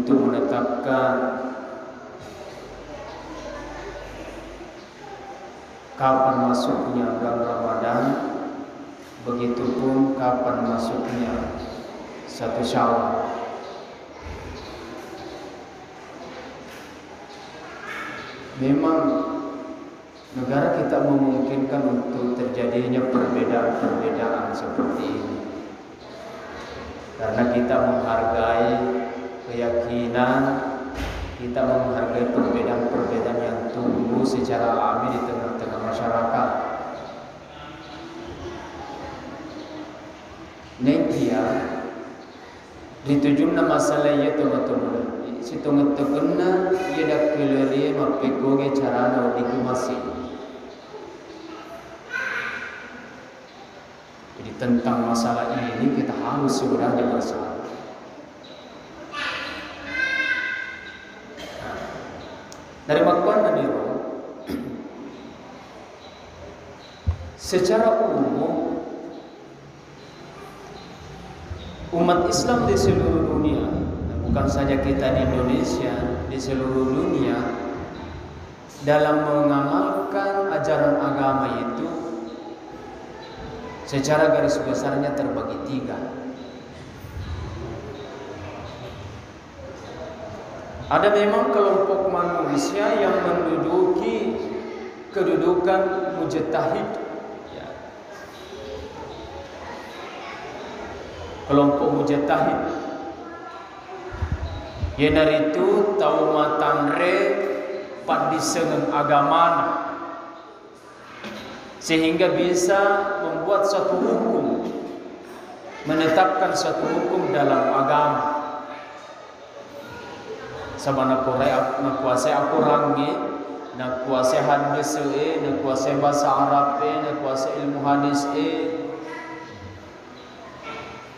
untuk menetapkan kapan masuknya bulan Ramadan, begitupun kapan masuknya 1 Syawal. Memang negara kita memungkinkan untuk terjadinya perbedaan-perbedaan seperti ini, karena kita menghargai keyakinan, kita menghargai perbedaan-perbedaan yang tumbuh secara alami di tengah-tengah masyarakat. Nekia ditujunna masalah ya teman-teman. Situng tekena ia dak kelari mapegoge carana dikumasi. Jadi tentang masalah ini kita harus sebenarnya bersama. Dari makwan dan diro, secara umum umat Islam di seluruh dunia, bukan saja kita di Indonesia, di seluruh dunia, dalam mengamalkan ajaran agama itu secara garis besarnya terbagi 3. Ada memang kelompok manusia yang menduduki kedudukan mujtahid, ya. Kelompok mujtahid yenar itu tahu matanre pat disengen agamana, sehingga bisa membuat suatu hukum, menetapkan suatu hukum dalam agama. Sama nak kuasai Al-Quran, nak kuasai hadis, nak kuasai bahasa Arab, nak kuasai ilmu hadis,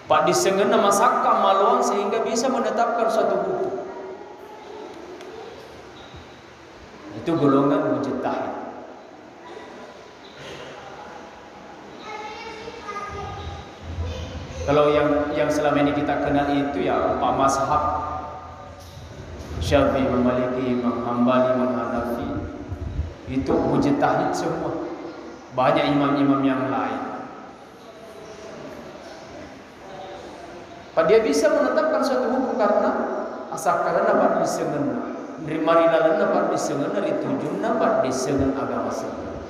pak disengen nama sakka maluang sehingga bisa menetapkan suatu hukum. Itu golongan mujtahid. Kalau yang selama ini kita kenal itu ya Pak Mazhab Syafi'i, Imam Maliki, Imam Hambali, Imam Hanafi, itu mujtahid semua. Banyak imam-imam yang lain. Dia bisa menetapkan suatu hukum karena asalkan dapat disengen, marilalan dapat disengen, ritujun dapat disengen agama semua.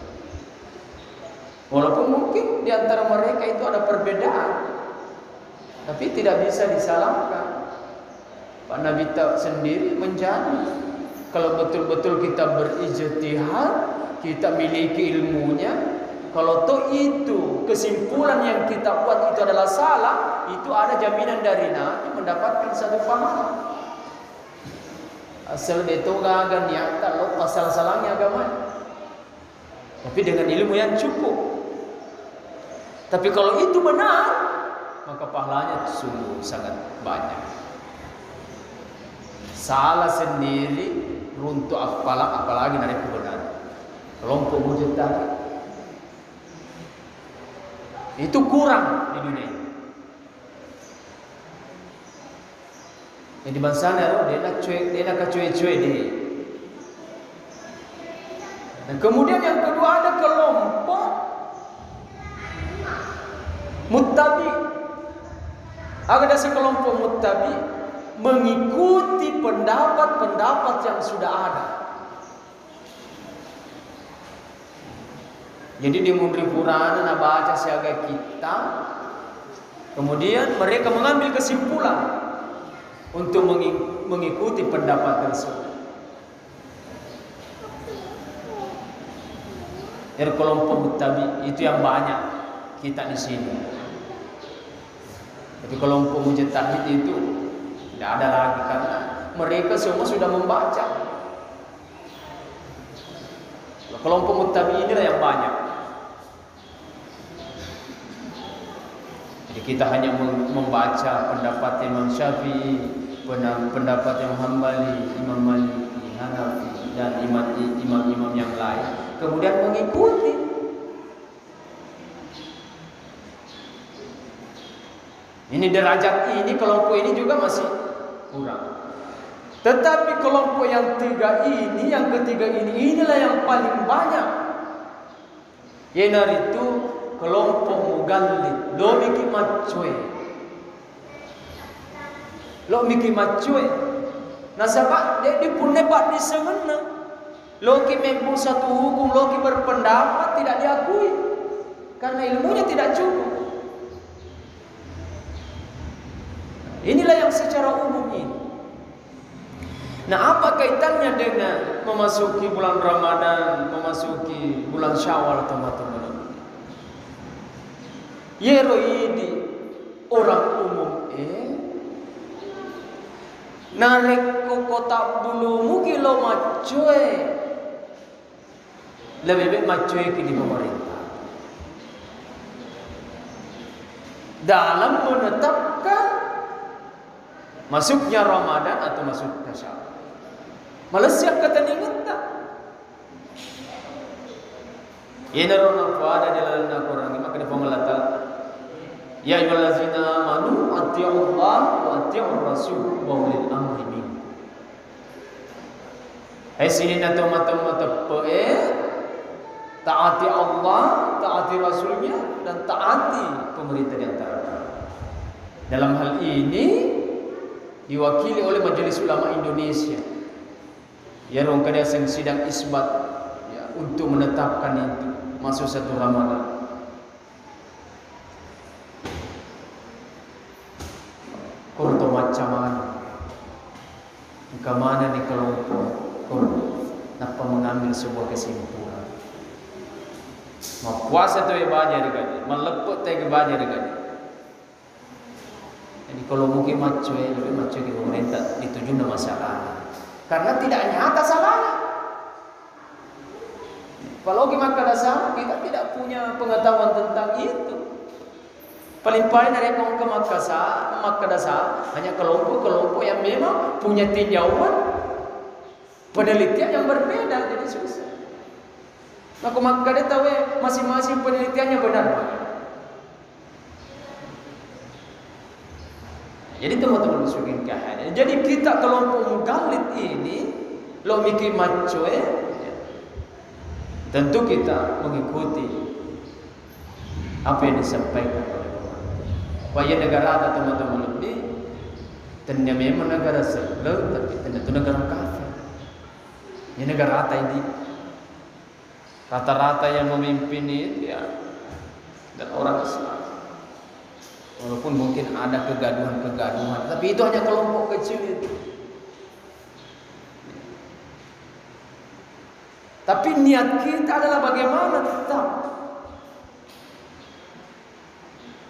Walaupun mungkin di antara mereka itu ada perbedaan, tapi tidak bisa disalahkan. Pak Nabi sendiri menjadi, kalau betul-betul kita berijtihad, kita miliki ilmunya, kalau toh itu kesimpulan yang kita buat itu adalah salah, itu ada jaminan dari Nabi mendapatkan satu pahala. Asal betul gak niat lo pasal salahnya agama, tapi dengan ilmu yang cukup. Tapi kalau itu benar, maka pahalanya sungguh sangat banyak. Salah sendiri runtuh apalagi dari kebenaran. Kelompok mujtahid itu kurang di dunia. Yang di bansana dia nak cuek-cuek dia. Dan kemudian yang kedua ada kelompok muttabi. Ada si kelompok muttabi mengikuti pendapat-pendapat yang sudah ada. Jadi di Mundri Purana nak baca siaga kita, kemudian mereka mengambil kesimpulan untuk mengikuti pendapat tersebut. Dari kelompok muttabi itu yang banyak kita di sini. Tapi kelompok mujtahid itu tidak ada lagi karena mereka semua sudah membaca. Kelompok muttabi inilah yang banyak. Jadi kita hanya membaca pendapat Imam Syafi'i, pendapat Imam Hambali, Imam Maliki, Hanafi, dan imam-imam yang lain, kemudian mengikuti. Ini derajat ini, kelompok ini juga masih kurang. Tetapi kelompok yang ketiga ini, inilah yang paling banyak. Yaitu kelompok mugallid, lo miki macue. Nah sebab dia pun nebat di sana. Loki memang satu hukum, Loki berpendapat tidak diakui karena ilmunya tidak cukup. Inilah yang secara umum ini. Nah, apa kaitannya dengan memasuki bulan Ramadan, memasuki bulan Syawal, teman-teman? Yeroidi orang umum narek kota bulu kilo macue, lebih baik macue di pemerintah dalam menetapkan masuknya Ramadan atau masuknya Syawal. Malaysia kata ingat tak? Ini orang ada di dalam Al-Quran. Maka dia pengelata. Ya ayyuhallazina amanu atti'ullah wa atti'ur rasul wa ulil amri minkum. Hai sini nato mata taati Allah, taati Rasulnya, dan taati pemerintah di antara. Dalam hal ini diwakili oleh Majelis Ulama Indonesia. Ya orang kada sidang isbat ya, untuk menetapkan itu masuk satu Ramadan. Kurto macam mana? Ke mana nih kelompok? Napa mengambil sebuah kesimpulan? Mau puasa tu ibadah dekat, meleput tu ibadah dekat. Jadi kalau mungkin macam ke pemerintah dituju nama masalah. Karena tidak nyata salahnya. Kalau kita dasar kita tidak punya pengetahuan tentang itu. Paling paling dari kaum ke Makkah dasar hanya kelompok-kelompok yang memang punya tinjauan penelitian yang berbeda, jadi susah. Nah, Makkah dia tahu masing-masing penelitiannya benar. Jadi teman-teman musyrikin kahana. Jadi kita kelompok mugallid ini lo mikir maco tentu kita mengikuti apa yang disampaikan oleh pemerintah. Wahai negara ada teman-teman lebih, ternyata memang negara sebelum, tapi ternyata negara kafir. Ini negara rata ini, rata-rata yang memimpin itu ya dan orang Islam. Walaupun mungkin ada kegaduhan, tapi itu hanya kelompok kecil itu. Tapi niat kita adalah bagaimana tetap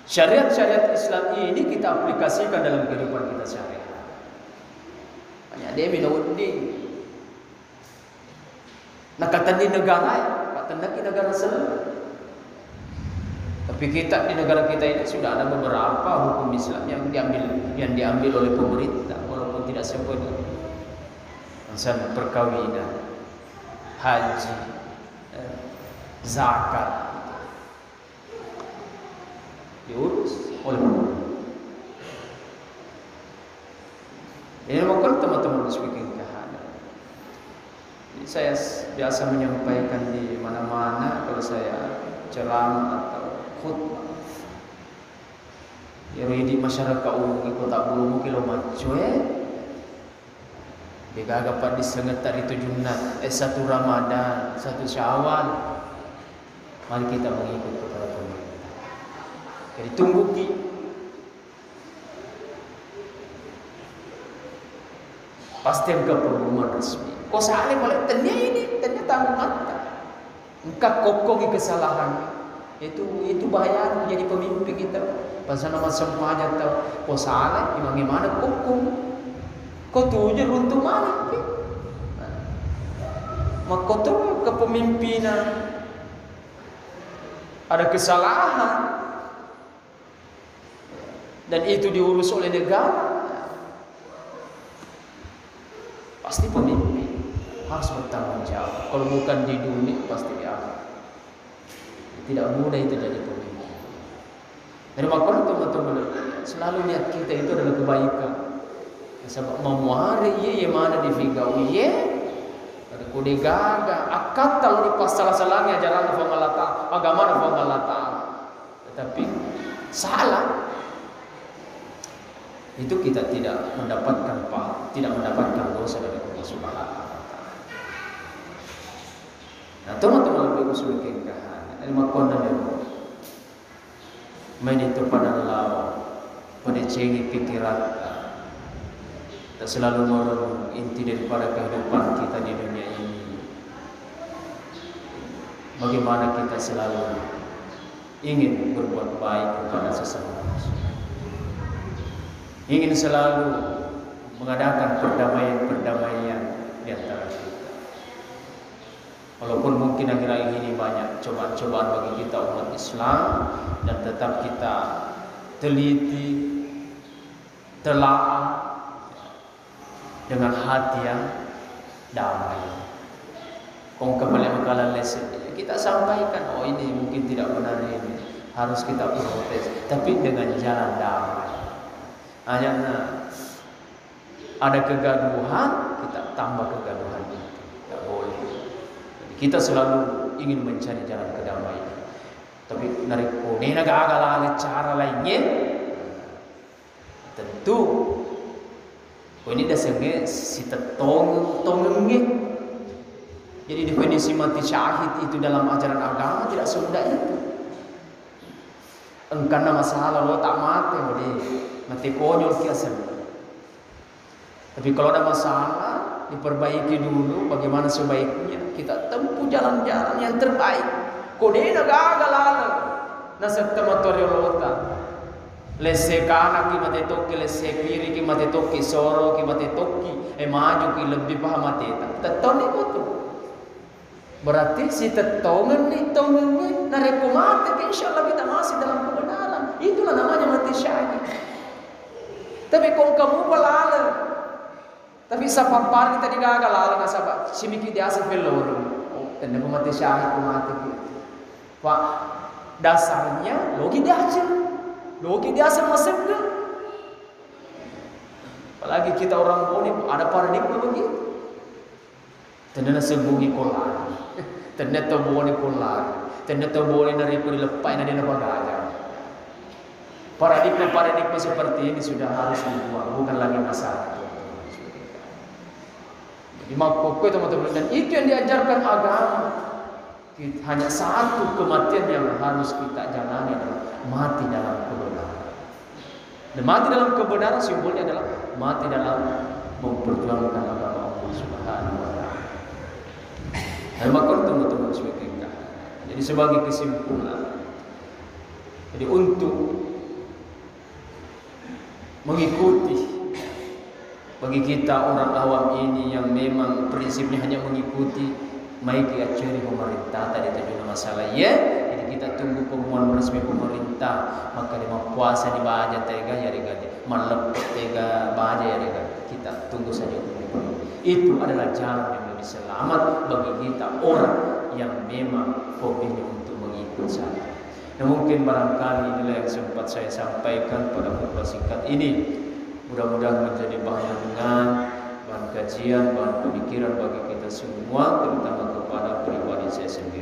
syariat-syariat Islam ini kita aplikasikan dalam kehidupan kita sehari-hari. Hanya dia minauddin. Nah kata di negara, kata negara selalu. Tapi kita di negara kita ini sudah ada beberapa hukum Islam yang diambil oleh pemerintah walaupun tidak sepenuhnya. Misalnya perkawinan, haji, zakat diurus oleh pemerintah. Ini bukan teman-teman musyrikin kahana. Saya biasa menyampaikan di mana-mana kalau saya ceramah atau khutbah. Ya di masyarakat umum di Kota Bulu kilo macue. Digagapan di sengetar itu junat satu Ramadan, satu Syawal. Mari kita mengikut kepada pemerintah. Jadi tunggu ki. Pasti engkau pengumuman resmi. Kau saling boleh tanya tanggung mata. Engkau kokohi kesalahan. Itu bahaya menjadi pemimpin kita. Pasal nama semuanya tahu. Kau salah, gimana kokoh. Kau tujuh runtuh mana? Maka tu kepemimpinan ada kesalahan dan itu diurus oleh negara. Pasti pemimpin harus bertanggung jawab. Kalau bukan di dunia pasti di akhirat. Tidak mudah itu jadi pemimpin. Dari makanya teman-teman selalu niat kita itu adalah kebaikan. Sebab memuari ye mana di figau ye ada kode gaga akad kalau di pas salah-salahnya ajaran Allah Ta'ala, agama Allah Ta'ala. Tetapi salah itu kita tidak mendapatkan dosa dari Allah Subhanahu wa taala. Nah, teman-teman lebih sebagai kahan, ini makon dan main itu pada lawa, pada cengi pikiran. Tak selalu merenung inti daripada kehidupan kita di dunia ini. Bagaimana kita selalu ingin berbuat baik kepada sesama manusia. Ingin selalu mengadakan perdamaian di antara kita. Walaupun mungkin akhir-akhir ini banyak cobaan-cobaan bagi kita umat Islam, dan tetap kita teliti, telaah dengan hati yang damai. Kong kembali makalah lesson kita sampaikan, oh ini mungkin tidak benar, ini harus kita protes, tapi dengan jalan damai. Hanya ada kegaduhan, kita tambah kegaduhan itu tidak boleh. Kita selalu ingin mencari jalan kedamaian, tapi narik kone agak cara lainnya tentu. Ini dasarnya si tongengnya. Jadi definisi mati syahid itu dalam ajaran agama tidak semudah itu. Karena masalah lo tak mati konyol kiasan. Tapi kalau ada masalah, diperbaiki dulu bagaimana sebaiknya. Kita tempuh jalan-jalan yang terbaik. Kode gagal ala. Nasab tamatori lota. Lese kanan ki mate toki, lese kiri ki mate toki, soro ki mate toki, maju ki lebih paham mate. Tetong ni betul. Berarti si tetongan ni tongannya nareku mate, insyaallah kita masih dalam kebenaran. Itulah namanya mati syahid. Tapi kau kamu pelala, tapi sapapar kita digagal ala nasabah. Simiki dia sepelor. Oh, tanda mati syahid mati gitu. Pak dasarnya logi dia aja. Logi dia masuk ke. Apalagi kita orang boni ada paradigma begitu. Ternyata sebungi kolar. Ternyata boni kolar. Ternyata boni dari lepai nadi nama gajah. Paradigma seperti ini sudah harus dibuang, bukan lagi masalah. Jadi makoko teman-teman, dan itu yang diajarkan agama. Hanya satu kematian yang harus kita jalani adalah mati dalam kebenaran. Dan mati dalam kebenaran simbolnya adalah mati dalam memperjuangkan agama Allah Subhanahu wa taala. Dan maka teman-teman sebagainya. Jadi sebagai kesimpulan, jadi untuk mengikuti bagi kita orang awam ini yang memang prinsipnya hanya mengikuti maiki aceri pemerintah tadi tujuan masalah ya. Jadi kita tunggu pengumuman resmi pemerintah, maka di puasa di baja tega ya regani, malepet tega baja ya regani. Kita tunggu saja itu adalah jalan yang lebih selamat bagi kita orang yang memang hobinya untuk mengikut saya. Dan mungkin barangkali inilah yang sempat saya sampaikan pada khutbah singkat ini. Mudah-mudahan menjadi bahan renungan, bahan kajian, bahan pemikiran bagi kita semua, terutama kepada pribadi saya sendiri.